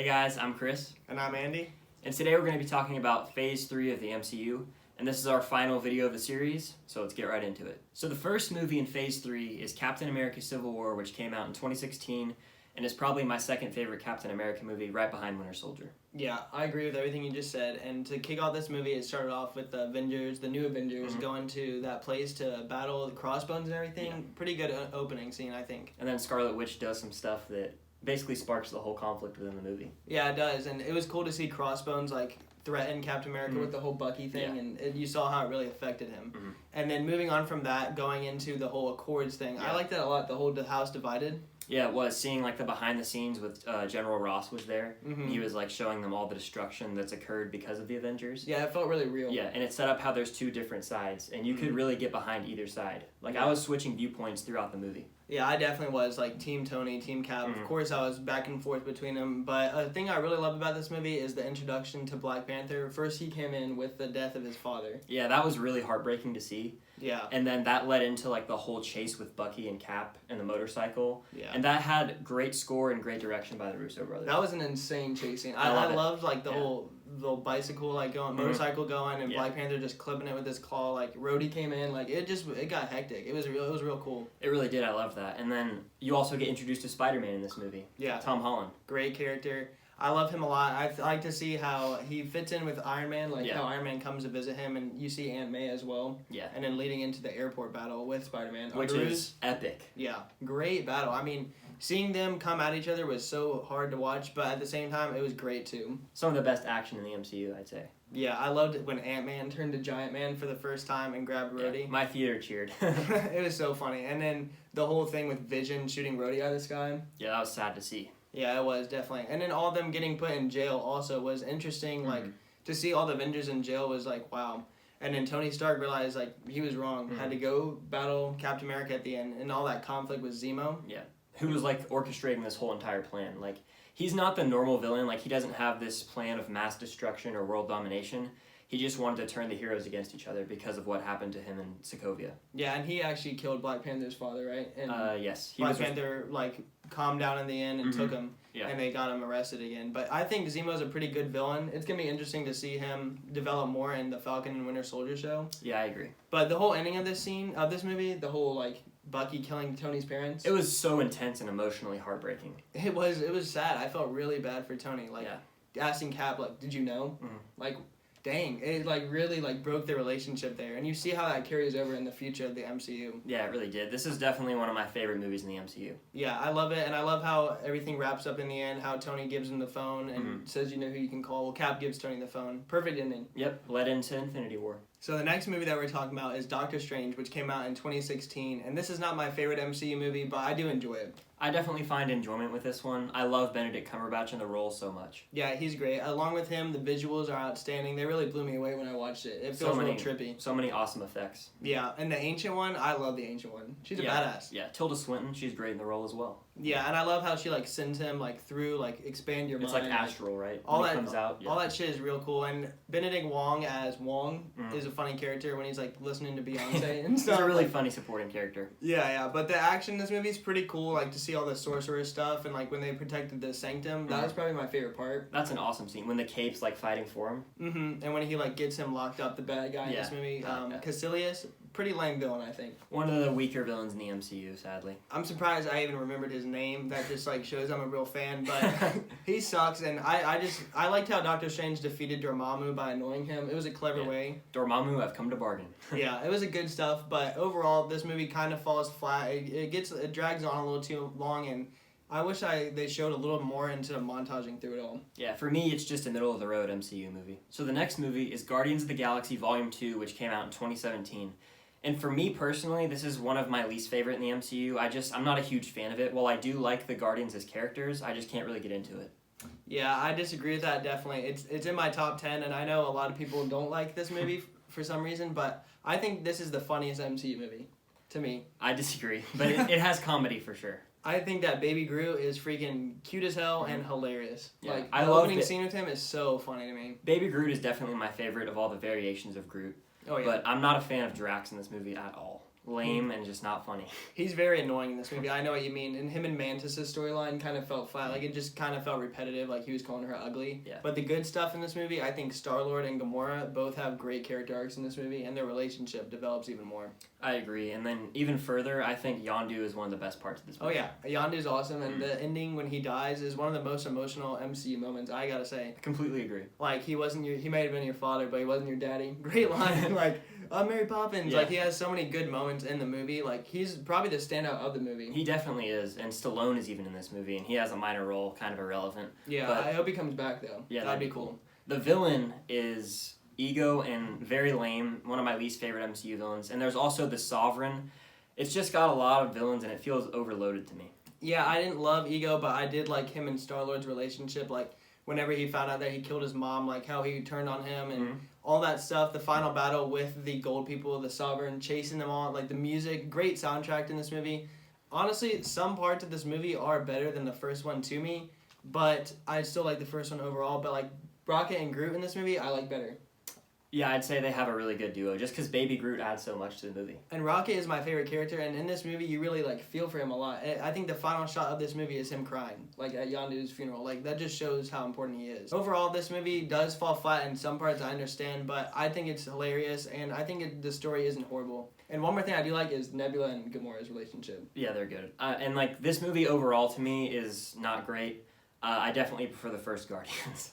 guys, I'm Chris. And I'm Andy. And today we're going to be talking about Phase 3 of the MCU. And this is our final video of the series, so let's get right into it. So the first movie in Phase 3 is Captain America Civil War, which came out in 2016, and is probably my second favorite Captain America movie, right behind Winter Soldier. Yeah, I agree with everything you just said. And to kick off this movie, it started off with the Avengers, the new Avengers, going to that place to battle the Crossbones and everything. Yeah. Pretty good opening scene, I think. And then Scarlet Witch does some stuff that basically sparks the whole conflict within the movie. Yeah, it does. And it was cool to see Crossbones, threaten Captain America with the whole Bucky thing, and you saw how it really affected him. And then moving on from that, going into the whole Accords thing, I like that a lot, the whole house divided. Yeah, it was. Seeing the behind the scenes with General Ross was there. And he was showing them all the destruction that's occurred because of the Avengers. Yeah, it felt really real. Yeah, and it set up how there's two different sides, and you could really get behind either side. I was switching viewpoints throughout the movie. Yeah, I definitely was, Team Tony, Team Cap. Of course, I was back and forth between them. But a thing I really love about this movie is the introduction to Black Panther. First, he came in with the death of his father. Yeah, that was really heartbreaking to see. Yeah. And then that led into, the whole chase with Bucky and Cap and the motorcycle. Yeah. And that had great score and great direction by the Russo brothers. That was an insane chase scene. I loved, the whole bicycle, going, motorcycle going, and Black Panther just clipping it with his claw. Rhodey came in, it got hectic. It was real cool. It really did. I loved that. And then you also get introduced to SpiderMan in this movie. Yeah. Tom Holland. Great character. I love him a lot. I like to see how he fits in with Iron Man, how Iron Man comes to visit him, and you see Aunt May as well. Yeah. And then leading into the airport battle with Spider-Man. Which is epic. Yeah. Great battle. I mean, seeing them come at each other was so hard to watch, but at the same time, it was great too. Some of the best action in the MCU, I'd say. Yeah, I loved it when Ant-Man turned to Giant Man for the first time and grabbed Rhodey. Yeah, my theater cheered. It was so funny. And then the whole thing with Vision shooting Rhodey out of the sky. Yeah, that was sad to see. Yeah, it was, definitely. And then all of them getting put in jail also was interesting. To see all the Avengers in jail was wow. And then Tony Stark realized, he was wrong. Had to go battle Captain America at the end. And all that conflict with Zemo. Yeah. Who was, orchestrating this whole entire plan. He's not the normal villain. He doesn't have this plan of mass destruction or world domination. He just wanted to turn the heroes against each other because of what happened to him in Sokovia. Yeah, and he actually killed Black Panther's father, right? And yes. Black Panther, calmed down in the end and took him. Yeah. And they got him arrested again. But I think Zemo's a pretty good villain. It's going to be interesting to see him develop more in the Falcon and Winter Soldier show. Yeah, I agree. But the whole ending of this movie, the whole, Bucky killing Tony's parents. It was so intense and emotionally heartbreaking. It was sad. I felt really bad for Tony. Asking Cap, did you know? Dang, it really broke the relationship there, and you see how that carries over in the future of the MCU. Yeah, it really did. This is definitely one of my favorite movies in the MCU. Yeah, I love it, and I love how everything wraps up in the end. How Tony gives him the phone and says, "You know who you can call." Well, Cap gives Tony the phone. Perfect ending. Yep, led into Infinity War. So the next movie that we're talking about is Doctor Strange, which came out in 2016, and this is not my favorite MCU movie, but I do enjoy it. I definitely find enjoyment with this one. I love Benedict Cumberbatch in the role so much. Yeah, he's great. Along with him, the visuals are outstanding. They really blew me away when I watched it. It feels real trippy. So many awesome effects. Yeah, and the Ancient One, I love the Ancient One. She's a badass. Yeah, Tilda Swinton, she's great in the role as well. Yeah, and I love how she sends him through expand your mind. It's astral, right? All that comes out. Yeah. All that shit is real cool. And Benedict Wong as Wong is a funny character when he's listening to Beyonce and stuff. He's a really funny supporting character. Yeah. But the action in this movie is pretty cool. To see all the sorcerer stuff and when they protected the Sanctum, that was probably my favorite part. That's an awesome scene when the Cape's fighting for him. And when he gets him locked up, the bad guy in this movie, Caecilius. Pretty lame villain, I think. One of the weaker villains in the MCU, sadly. I'm surprised I even remembered his name. That just shows I'm a real fan, but he sucks. And I liked how Doctor Strange defeated Dormammu by annoying him. It was a clever way. Dormammu, I've come to bargain. Yeah, it was a good stuff, but overall, this movie kind of falls flat. It drags on a little too long, and I wish they showed a little more instead of montaging through it all. Yeah, for me, it's just a middle-of-the-road MCU movie. So the next movie is Guardians of the Galaxy Volume 2, which came out in 2017. And for me personally, this is one of my least favorite in the MCU. I'm not a huge fan of it. While I do like the Guardians as characters, I just can't really get into it. Yeah, I disagree with that, definitely. It's in my top 10, and I know a lot of people don't like this movie for some reason, but I think this is the funniest MCU movie, to me. I disagree, but it has comedy for sure. I think that Baby Groot is freaking cute as hell and hilarious. Yeah, the opening scene with him is so funny to me. Baby Groot is definitely my favorite of all the variations of Groot. Oh, yeah. But I'm not a fan of Drax in this movie at all. lame and just not funny. He's very annoying in this movie. I know what you mean. And him and Mantis' storyline kind of felt flat. Like, it just kind of felt repetitive, like he was calling her ugly. Yeah. But the good stuff in this movie, I think Star-Lord and Gamora both have great character arcs in this movie, and their relationship develops even more. I agree. And then even further, I think Yondu is one of the best parts of this movie. Oh, yeah. Yondu's awesome, and the ending when he dies is one of the most emotional MCU moments, I gotta say. I completely agree. Like, he might have been your father, but he wasn't your daddy. Great line. Like, Mary Poppins. Yeah. Like, he has so many good moments in the movie. Like, he's probably the standout of the movie. He definitely is, and Stallone is even in this movie, and he has a minor role, kind of irrelevant. Yeah, but I hope he comes back, though. Yeah, that'd be cool. The villain is Ego and very lame, one of my least favorite MCU villains, and there's also the Sovereign. It's just got a lot of villains, and it feels overloaded to me. Yeah, I didn't love Ego, but I did like him and Star-Lord's relationship, like, whenever he found out that he killed his mom, like how he turned on him and all that stuff. The final battle with the gold people, the Sovereign, chasing them all, like the music, great soundtrack in this movie. Honestly, some parts of this movie are better than the first one to me, but I still like the first one overall. But like Rocket and Groot in this movie, I like better. Yeah, I'd say they have a really good duo, just because Baby Groot adds so much to the movie. And Rocket is my favorite character, and in this movie, you really, like, feel for him a lot. I think the final shot of this movie is him crying, like, at Yondu's funeral. Like, that just shows how important he is. Overall, this movie does fall flat in some parts, I understand, but I think it's hilarious, and I think the story isn't horrible. And one more thing I do like is Nebula and Gamora's relationship. Yeah, they're good. And, like, this movie overall, to me, is not great. I definitely prefer the first Guardians.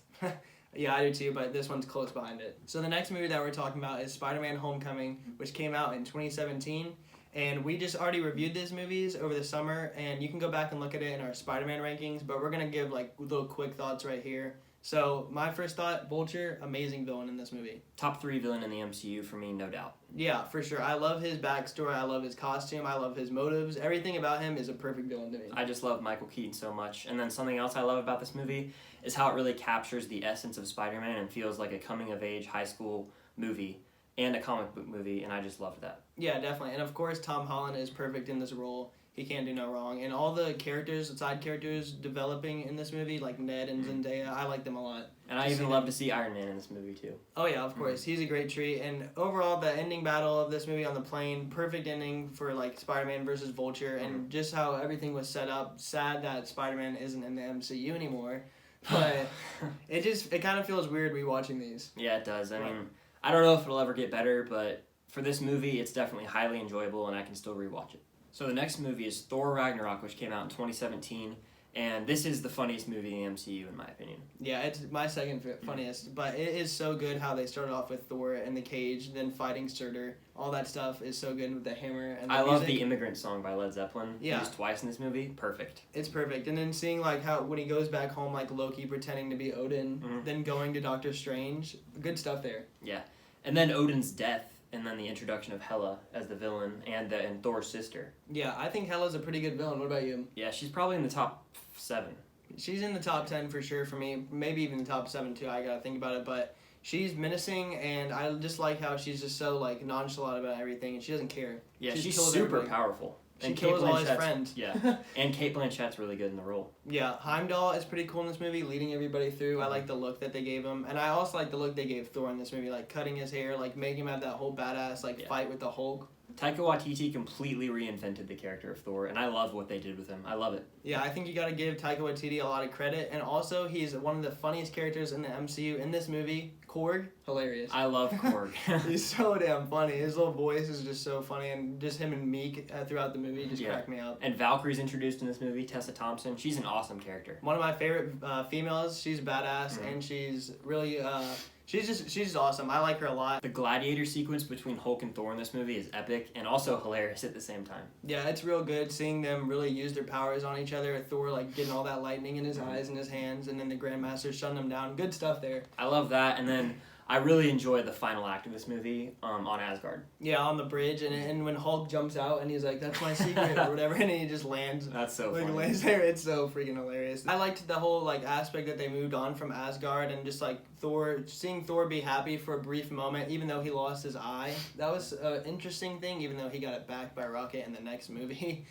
Yeah, I do too, but this one's close behind it. So the next movie that we're talking about is SpiderMan Homecoming, which came out in 2017. And we just already reviewed these movies over the summer, and you can go back and look at it in our Spider-Man rankings, but we're going to give like little quick thoughts right here. So my first thought, Vulture, amazing villain in this movie. Top 3 villain in the MCU for me, no doubt. Yeah, for sure. I love his backstory. I love his costume. I love his motives. Everything about him is a perfect villain to me. I just love Michael Keaton so much. And then something else I love about this movie is how it really captures the essence of Spider-Man and feels like a coming-of-age high school movie and a comic book movie, and I just loved that. Yeah, definitely. And of course, Tom Holland is perfect in this role. He can't do no wrong. And all the characters, side characters developing in this movie, like Ned and Zendaya, I like them a lot. And I even love to see Iron Man in this movie, too. Oh, yeah, of course. He's a great treat. And overall, the ending battle of this movie on the plane, perfect ending for, like, Spider-Man versus Vulture, and just how everything was set up. Sad that Spider-Man isn't in the MCU anymore. But it kind of feels weird rewatching these. Yeah, it does. I mean, I don't know if it'll ever get better, but for this movie, it's definitely highly enjoyable, and I can still rewatch it. So the next movie is Thor Ragnarok, which came out in 2017, and this is the funniest movie in the MCU, in my opinion. Yeah, it's my second funniest, but it is so good how they started off with Thor in the cage, then fighting Surtur. All that stuff is so good with the hammer and the music. Love the Immigrant Song by Led Zeppelin. Yeah. Used twice in this movie. Perfect. It's perfect. And then seeing like how when he goes back home, like Loki pretending to be Odin, then going to Doctor Strange. Good stuff there. Yeah. And then Odin's death. And then the introduction of Hela as the villain and Thor's sister. Yeah, I think Hela's a pretty good villain. What about you? Yeah, she's probably in the top 7. She's in the top 10 for sure for me. Maybe even the top 7 too. I gotta think about it. But she's menacing, and I just like how she's just so like nonchalant about everything, and she doesn't care. Yeah, she's super powerful. She kills all his friends. Yeah, and Kate Blanchett's really good in the role. Yeah, Heimdall is pretty cool in this movie, leading everybody through. I like the look that they gave him. And I also like the look they gave Thor in this movie, like cutting his hair, like making him have that whole badass fight with the Hulk. Taika Waititi completely reinvented the character of Thor, and I love what they did with him. I love it. Yeah, I think you gotta give Taika Waititi a lot of credit. And also, he's one of the funniest characters in the MCU in this movie. Korg, hilarious. I love Korg. He's so damn funny. His little voice is just so funny, and just him and Meek throughout the movie just crack me up. And Valkyrie's introduced in this movie, Tessa Thompson. She's an awesome character. One of my favorite females. She's badass, and she's really... She's just awesome. I like her a lot. The gladiator sequence between Hulk and Thor in this movie is epic and also hilarious at the same time. Yeah, it's real good seeing them really use their powers on each other. Thor like getting all that lightning in his eyes and his hands, and then the Grandmaster shutting them down. Good stuff there. I love that, and then I really enjoy the final act of this movie on Asgard. Yeah, on the bridge, and when Hulk jumps out and he's like, "That's my secret" or whatever, and he just lands. That's so funny. Lays there. It's so freaking hilarious. I liked the whole like aspect that they moved on from Asgard and just like seeing Thor be happy for a brief moment, even though he lost his eye. That was an interesting thing, even though he got it back by Rocket in the next movie.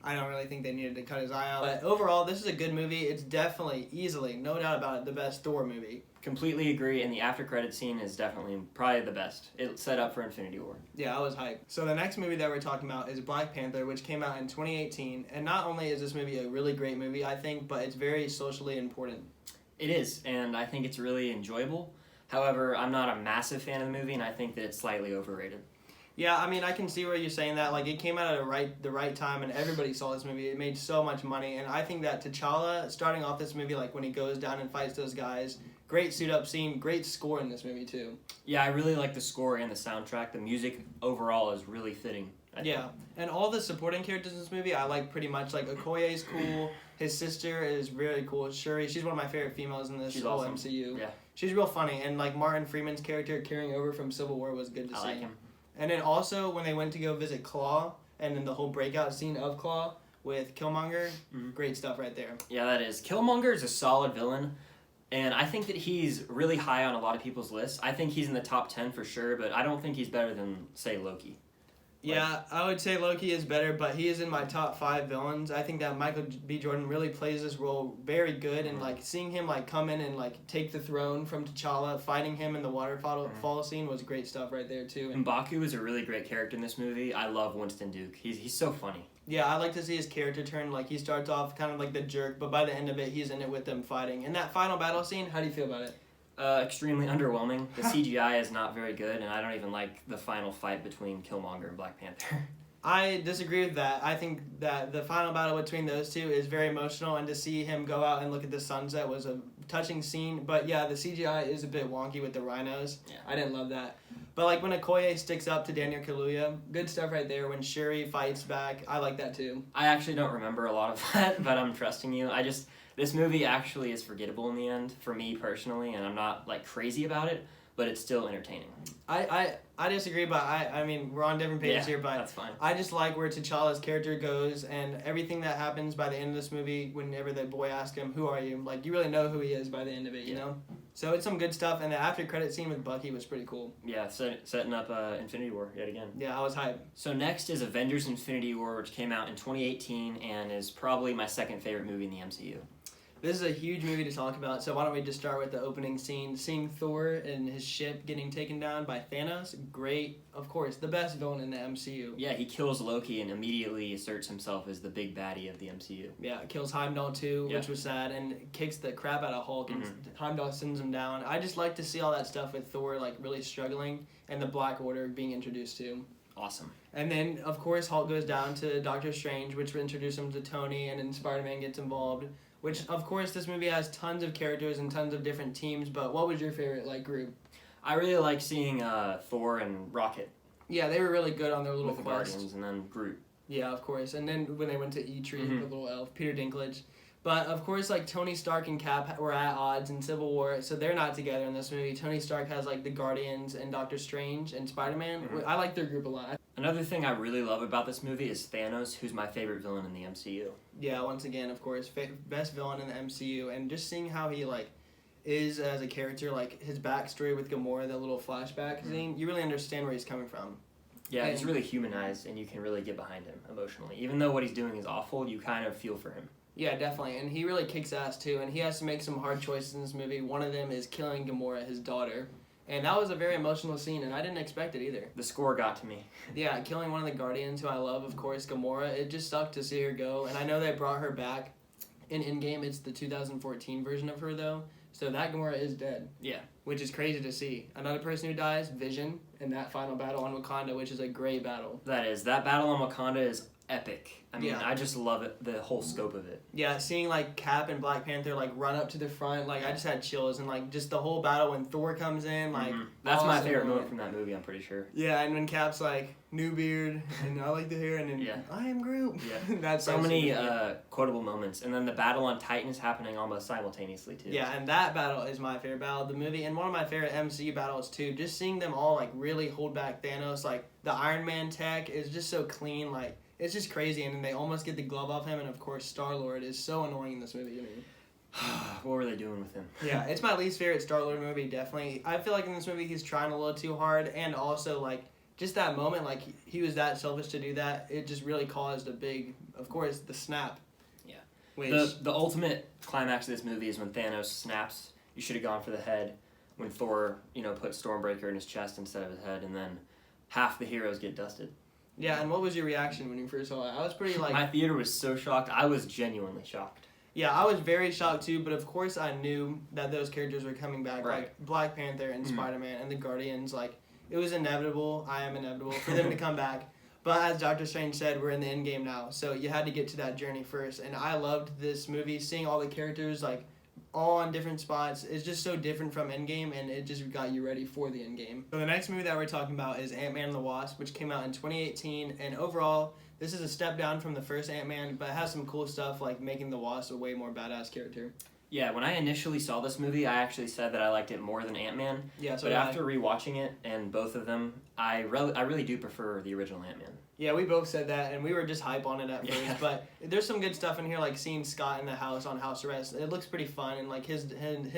I don't really think they needed to cut his eye out. But overall, this is a good movie. It's definitely, easily, no doubt about it, the best Thor movie. Completely agree, and the after credit scene is definitely probably the best. It set up for Infinity War. Yeah, I was hyped. So the next movie that we're talking about is Black Panther, which came out in 2018. And not only is this movie a really great movie, I think, but it's very socially important. It is, and I think it's really enjoyable. However, I'm not a massive fan of the movie, and I think that it's slightly overrated. Yeah, I mean, I can see where you're saying that. Like, it came out at the right time, and everybody saw this movie. It made so much money, and I think that T'Challa, starting off this movie, like, when he goes down and fights those guys, great suit-up scene, great score in this movie, too. Yeah, I really like the score and the soundtrack. The music overall is really fitting. Yeah, and all the supporting characters in this movie, I like pretty much. Like, Okoye's cool. His sister is really cool. Shuri, she's one of my favorite females in this whole awesome. MCU. Yeah. She's real funny, and, like, Martin Freeman's character carrying over from Civil War was good to see. I like him. And then also, when they went to go visit Claw, and then the whole breakout scene of Claw with Killmonger, great stuff right there. Yeah, that is. Killmonger is a solid villain, and I think that he's really high on a lot of people's lists. I think he's in the top 10 for sure, but I don't think he's better than, say, Loki. Yeah, I would say Loki is better, but he is in my top 5 villains. I think that Michael B. Jordan really plays this role very good, and like seeing him like come in and like take the throne from T'Challa, fighting him in the waterfall scene was great stuff right there too. And M'Baku is a really great character in this movie. I love Winston Duke. He's so funny. Yeah, I like to see his character turn. Like, he starts off kind of like the jerk, but by the end of it, he's in it with them fighting. And that final battle scene, how do you feel about it? Extremely underwhelming. The CGI is not very good, and I don't even like the final fight between Killmonger and Black Panther. I disagree with that. I think that the final battle between those two is very emotional, and to see him go out and look at the sunset was a touching scene. But yeah, the CGI is a bit wonky with the rhinos. Yeah. I didn't love that. But like when Okoye sticks up to Daniel Kaluuya, good stuff right there. When Shuri fights back, I like that too. I actually don't remember a lot of that, but I'm trusting you. This movie actually is forgettable in the end, for me personally, and I'm not like crazy about it, but it's still entertaining. I disagree, but I mean, we're on different pages here, but that's fine. I just like where T'Challa's character goes and everything that happens by the end of this movie. Whenever the boy asks him, "Who are you?" Like, you really know who he is by the end of it, you know. So it's some good stuff, and the after credit scene with Bucky was pretty cool. Yeah, setting up Infinity War yet again. Yeah, I was hyped. So next is Avengers Infinity War, which came out in 2018 and is probably my second favorite movie in the MCU. This is a huge movie to talk about, so why don't we just start with the opening scene. Seeing Thor and his ship getting taken down by Thanos, great. Of course, the best villain in the MCU. Yeah, he kills Loki and immediately asserts himself as the big baddie of the MCU. Yeah, kills Heimdall too, which was sad, and kicks the crap out of Hulk, and Heimdall sends him down. I just like to see all that stuff with Thor like really struggling, and the Black Order being introduced to. Awesome. And then, of course, Hulk goes down to Doctor Strange, which will introduce him to Tony, and then Spider-Man gets involved. Which, of course, this movie has tons of characters and tons of different teams, but what was your favorite, like, group? I really like seeing Thor and Rocket. Yeah, they were really good on their little with the quest. Guardians, and then Groot. Yeah, of course. And then when they went to E-Tree, the little elf, Peter Dinklage. But, of course, like, Tony Stark and Cap were at odds in Civil War, so they're not together in this movie. Tony Stark has, like, the Guardians and Doctor Strange and Spider-Man. I like their group a lot. Another thing I really love about this movie is Thanos, who's my favorite villain in the MCU. Yeah, once again, of course, best villain in the MCU, and just seeing how he, like, is as a character, like, his backstory with Gamora, that little flashback scene, you really understand where he's coming from. Yeah, he's really humanized, and you can really get behind him emotionally. Even though what he's doing is awful, you kind of feel for him. Yeah, definitely, and he really kicks ass, too, and he has to make some hard choices in this movie. One of them is killing Gamora, his daughter. And that was a very emotional scene, and I didn't expect it either. The score got to me. Yeah, killing one of the Guardians, who I love, of course, Gamora. It just sucked to see her go, and I know they brought her back in Endgame. It's the 2014 version of her, though, so that Gamora is dead. Yeah. Which is crazy to see. Another person who dies, Vision, in that final battle on Wakanda, which is a great battle. That battle on Wakanda is epic. I mean, I just love it, the whole scope of it. Yeah, seeing, like, Cap and Black Panther, like, run up to the front, like, I just had chills. And, like, just the whole battle when Thor comes in, like... That's my favorite moment from that movie, I'm pretty sure. Yeah, and when Cap's, like, new beard, and I like the hair, and then, I am Groot. Yeah. That's so many quotable moments. And then the battle on Titan is happening almost simultaneously, too. Yeah, and that battle is my favorite battle of the movie, and one of my favorite MCU battles, too. Just seeing them all, like, really hold back Thanos. Like, the Iron Man tech is just so clean, like... It's just crazy, and then they almost get the glove off him, and of course, Star-Lord is so annoying in this movie to me. What were they doing with him? Yeah, it's my least favorite Star-Lord movie, definitely. I feel like in this movie he's trying a little too hard, and also, like, just that moment, like, he was that selfish to do that, it just really caused a big, of course, the snap. Yeah. Which... The ultimate climax of this movie is when Thanos snaps you should have gone for the head when Thor, put Stormbreaker in his chest instead of his head, and then half the heroes get dusted. Yeah, and what was your reaction when you first saw it? I was pretty like... My theater was so shocked. I was genuinely shocked. Yeah, I was very shocked too, but of course I knew that those characters were coming back, right. like Black Panther and Spider-Man and the Guardians. Like, it was inevitable, I am inevitable, for them to come back. But as Doctor Strange said, we're in the Endgame now, so you had to get to that journey first. And I loved this movie, seeing all the characters, like, all on different spots. It's just so different from Endgame, and it just got you ready for the Endgame. So the next movie that we're talking about is Ant-Man and the Wasp, which came out in 2018, and overall, this is a step down from the first Ant-Man, but it has some cool stuff, like making the Wasp a way more badass character. Yeah, when I initially saw this movie, I actually said that I liked it more than Ant-Man. Yeah, so but after rewatching it and both of them, I really do prefer the original Ant-Man. Yeah, we both said that, and we were just hype on it at first. But there's some good stuff in here, like seeing Scott in the house on house arrest. It looks pretty fun, and like him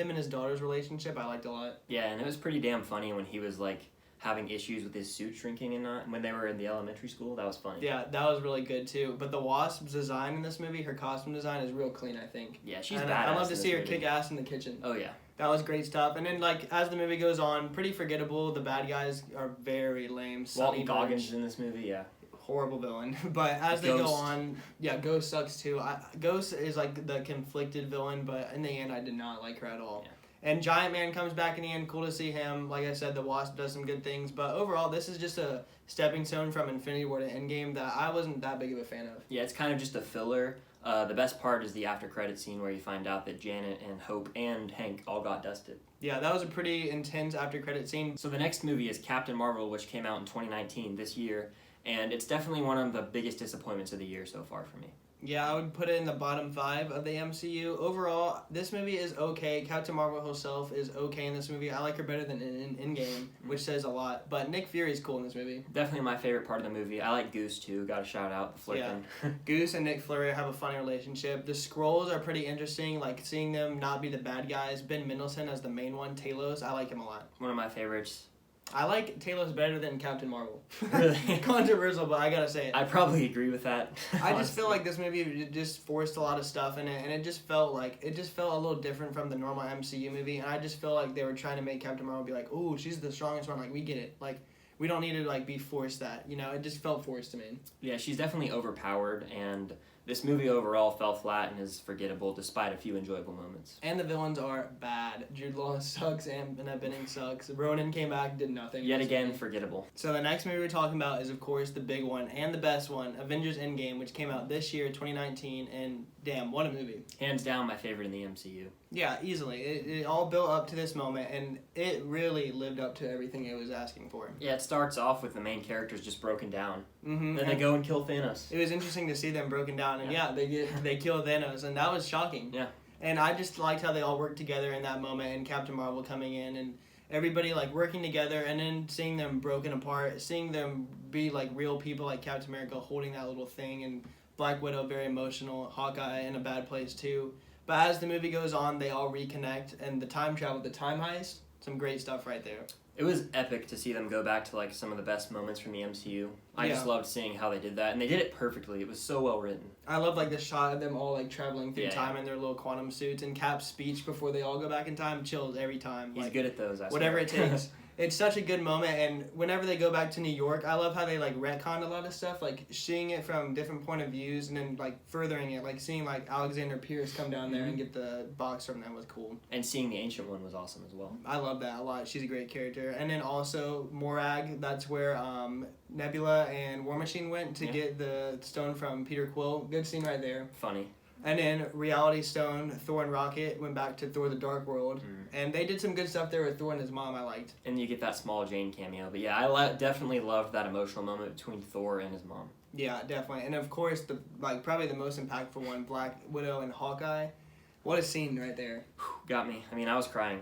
and his daughter's relationship, I liked a lot. Yeah, and it was pretty damn funny when he was like having issues with his suit shrinking and not when they were in the elementary school. That was funny. Yeah, that was really good too. But the Wasp's design in this movie, her costume design is real clean, I think. Yeah, she's and badass. I love to see her kick ass in the kitchen. Oh yeah. That was great stuff. And then, like, as the movie goes on, pretty forgettable. The bad guys are very lame. Walton Goggins in this movie, yeah. Horrible villain. But as they go on, yeah, Ghost sucks too. Ghost is like the conflicted villain, but in the end, I did not like her at all. Yeah. And Giant Man comes back in the end. Cool to see him. Like I said, the Wasp does some good things. But overall, this is just a stepping stone from Infinity War to Endgame that I wasn't that big of a fan of. Yeah, it's kind of just a filler. The best part is the after credit scene where you find out that Janet and Hope and Hank all got dusted. Yeah, that was a pretty intense after credit scene. So the next movie is Captain Marvel, which came out in 2019 this year. And it's definitely one of the biggest disappointments of the year so far for me. Yeah, I would put it in the bottom 5 of the MCU. Overall, this movie is okay. Captain Marvel herself is okay in this movie. I like her better than in Endgame, which says a lot. But Nick Fury's cool in this movie. Definitely my favorite part of the movie. I like Goose, too. Got to shout out the flirting. Yeah. Goose and Nick Fury have a funny relationship. The Skrulls are pretty interesting, like seeing them not be the bad guys. Ben Mendelsohn as the main one, Talos. I like him a lot. One of my favorites. I like Talos better than Captain Marvel. Really? Controversial, but I gotta say it. I probably agree with that. I just feel like this movie just forced a lot of stuff in it, and it just felt a little different from the normal MCU movie, and I just feel like they were trying to make Captain Marvel be like, "Ooh, she's the strongest one." Like, we get it. Like, we don't need to like be forced that. It just felt forced to me. Yeah, she's definitely overpowered, and this movie overall fell flat and is forgettable despite a few enjoyable moments. And the villains are bad. Jude Law sucks, and Annette Bening sucks. Ronan came back, did nothing. Yet again, forgettable. So the next movie we're talking about is, of course, the big one and the best one, Avengers Endgame, which came out this year, 2019, and damn, what a movie. Hands down my favorite in the MCU. Yeah, easily. It all built up to this moment, and it really lived up to everything it was asking for. Yeah, it starts off with the main characters just broken down. Mm-hmm. Then they go and kill Thanos. It was interesting to see them broken down, and they kill Thanos, and that was shocking. Yeah. And I just liked how they all worked together in that moment, and Captain Marvel coming in, and everybody like working together, and then seeing them broken apart, seeing them be like real people, like Captain America holding that little thing, and Black Widow very emotional, Hawkeye in a bad place too. But as the movie goes on, they all reconnect, and the time travel, the time heist, some great stuff right there. It was epic to see them go back to like some of the best moments from the MCU. I just loved seeing how they did that, and they did it perfectly. It was so well written. I love like the shot of them all like traveling through time yeah. in their little quantum suits, and Cap's speech before they all go back in time chills every time. He's like, good at those. Whatever it takes. It's such a good moment, and whenever they go back to New York, I love how they like retcon a lot of stuff, like seeing it from different point of views, and then like furthering it, like seeing like Alexander Pierce come down there and get the box from them was cool. And seeing the Ancient One was awesome as well. I love that a lot. She's a great character. And then also Morag, that's where Nebula and War Machine went to get the stone from Peter Quill. Good scene right there. Funny. And then Reality Stone, Thor and Rocket went back to Thor the Dark World. And they did some good stuff there with Thor and his mom I liked. And you get that small Jane cameo. But yeah, I definitely loved that emotional moment between Thor and his mom. Yeah, definitely. And of course, probably the most impactful one, Black Widow and Hawkeye. What a scene right there. Got me. I mean, I was crying.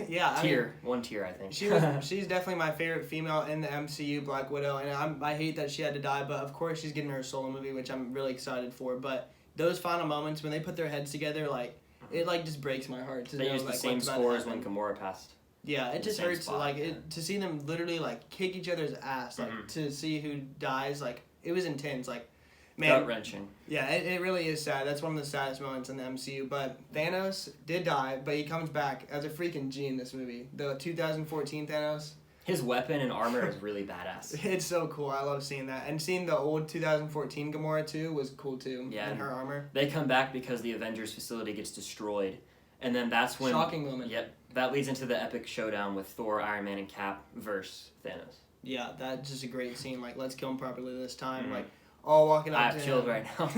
Yeah. One tear, I think. She's definitely my favorite female in the MCU, Black Widow. And I hate that she had to die, but of course she's getting her solo movie, which I'm really excited for. But those final moments when they put their heads together, like, it like just breaks my heart to they know used like the same score as when Gamora passed. Yeah, it just hurts to see them literally like kick each other's ass, like to see who dies. Like, it was intense. Like, Gut-wrenching. Yeah, it really is sad. That's one of the saddest moments in the MCU. But Thanos did die, but he comes back as a freaking G in this movie. The 2014 Thanos. His weapon and armor is really badass. It's so cool. I love seeing that. And seeing the old 2014 Gamora too was cool too. Yeah, and her armor. They come back because the Avengers facility gets destroyed. And then that's when... Shocking moment. Yep. That leads into the epic showdown with Thor, Iron Man, and Cap versus Thanos. Yeah, that's just a great scene. Like, let's kill him properly this time. Like, all walking up to him. I have chills right now.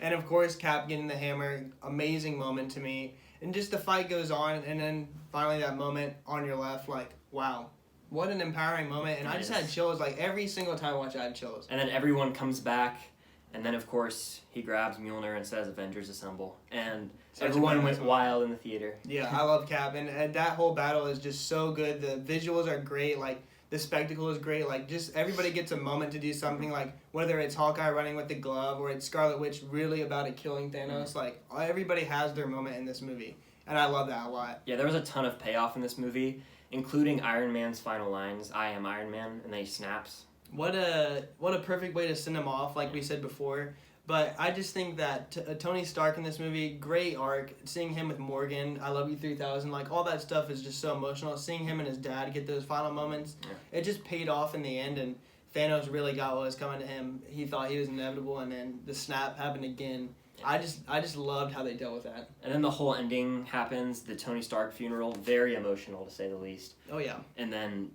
And of course, Cap getting the hammer. Amazing moment to me. And just the fight goes on, and then finally that moment on your left, like, wow. What an empowering moment. And I just had chills. Like, every single time I watch it, I had chills. And then everyone comes back. And then, of course, he grabs Mjolnir and says, Avengers Assemble. And everyone went wild in the theater. Yeah, I love Cap. And that whole battle is just so good. The visuals are great. Like, the spectacle is great. Like, just everybody gets a moment to do something. Like, whether it's Hawkeye running with the glove or it's Scarlet Witch really about it killing Thanos. Like, everybody has their moment in this movie. And I love that a lot. Yeah, there was a ton of payoff in this movie, including Iron Man's final lines, I am Iron Man, and then he snaps. What a perfect way to send him off, like we said before. But I just think that Tony Stark in this movie, great arc. Seeing him with Morgan, I Love You 3000, like all that stuff is just so emotional. Seeing him and his dad get those final moments, it just paid off in the end. And Thanos really got what was coming to him. He thought he was inevitable, and then the snap happened again. I just loved how they dealt with that. And then the whole ending happens, the Tony Stark funeral, very emotional to say the least. Oh yeah. And then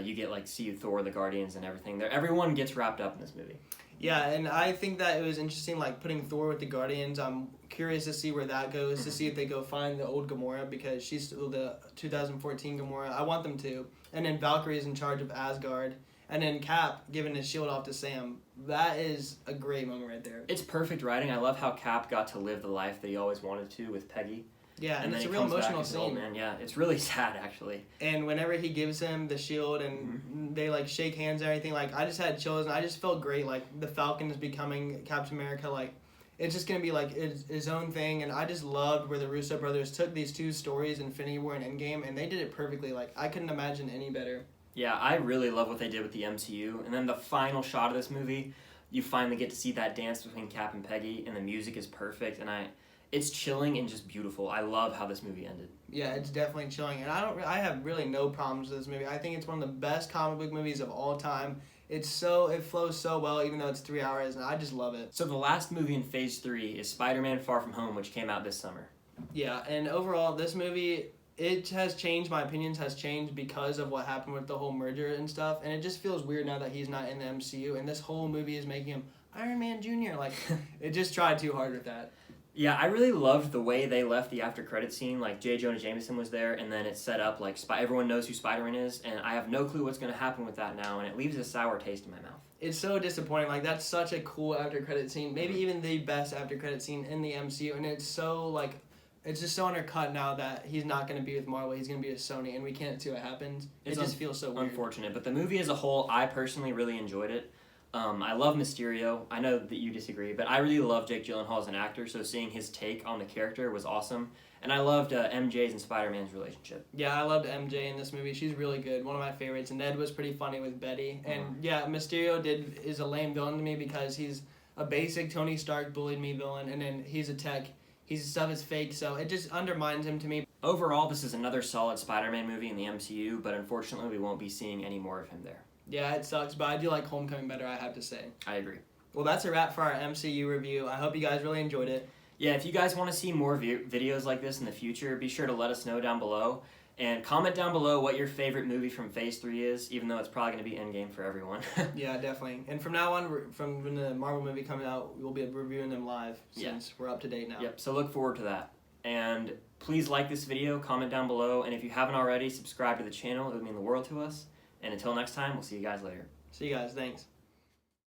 you get like see Thor, the Guardians, and everything. Everyone gets wrapped up in this movie. Yeah, and I think that it was interesting, like putting Thor with the Guardians. I'm curious to see where that goes, to see if they go find the old Gamora, because she's still the 2014 Gamora. I want them to. And then Valkyrie is in charge of Asgard. And then Cap giving his shield off to Sam. That is a great moment right there. It's perfect writing. I love how Cap got to live the life that he always wanted to with Peggy. Yeah, and it's a real emotional scene. Man. Yeah, it's really sad, actually. And whenever he gives him the shield and they, like, shake hands and everything, like, I just had chills, and I just felt great. Like, the Falcon is becoming Captain America. Like, it's just going to be, like, his own thing. And I just loved where the Russo brothers took these two stories, Infinity War and Endgame, and they did it perfectly. Like, I couldn't imagine any better. Yeah, I really love what they did with the MCU. And then the final shot of this movie, you finally get to see that dance between Cap and Peggy, and the music is perfect, and it's chilling and just beautiful. I love how this movie ended. Yeah, it's definitely chilling, and I have really no problems with this movie. I think it's one of the best comic book movies of all time. It flows so well, even though it's 3 hours, and I just love it. So the last movie in Phase 3 is Spider-Man Far From Home, which came out this summer. Yeah, and overall, this movie, it has changed. My opinions has changed because of what happened with the whole merger and stuff, and it just feels weird now that he's not in the MCU, and this whole movie is making him Iron Man Jr. Like, it just tried too hard with that. Yeah, I really loved the way they left the after credit scene. Like, J. Jonah Jameson was there, and then it set up, like, everyone knows who Spider-Man is, and I have no clue what's going to happen with that now, and it leaves a sour taste in my mouth. It's so disappointing. Like, that's such a cool after credit scene. Maybe even the best after credit scene in the MCU, and it's so, like, it's just so undercut now that he's not going to be with Marvel. He's going to be with Sony, and we can't see what happens. It just feels so weird. Unfortunate, but the movie as a whole, I personally really enjoyed it. I love Mysterio. I know that you disagree, but I really love Jake Gyllenhaal as an actor, so seeing his take on the character was awesome. And I loved MJ's and Spider-Man's relationship. Yeah, I loved MJ in this movie. She's really good. One of my favorites. And Ned was pretty funny with Betty. And yeah, Mysterio is a lame villain to me because he's a basic Tony Stark bullied me villain, and then he's a tech. His stuff is fake, so it just undermines him to me. Overall, this is another solid Spider-Man movie in the MCU, but unfortunately we won't be seeing any more of him there. Yeah, it sucks, but I do like Homecoming better, I have to say. I agree. Well, that's a wrap for our MCU review. I hope you guys really enjoyed it. Yeah, if you guys want to see more videos like this in the future, be sure to let us know down below. And comment down below what your favorite movie from Phase 3 is, even though it's probably going to be Endgame for everyone. Yeah, definitely. And from now on, from when the Marvel movie comes out, we'll be reviewing them live since we're up to date now. Yep, so look forward to that. And please like this video, comment down below, and if you haven't already, subscribe to the channel. It would mean the world to us. And until next time, we'll see you guys later. See you guys. Thanks.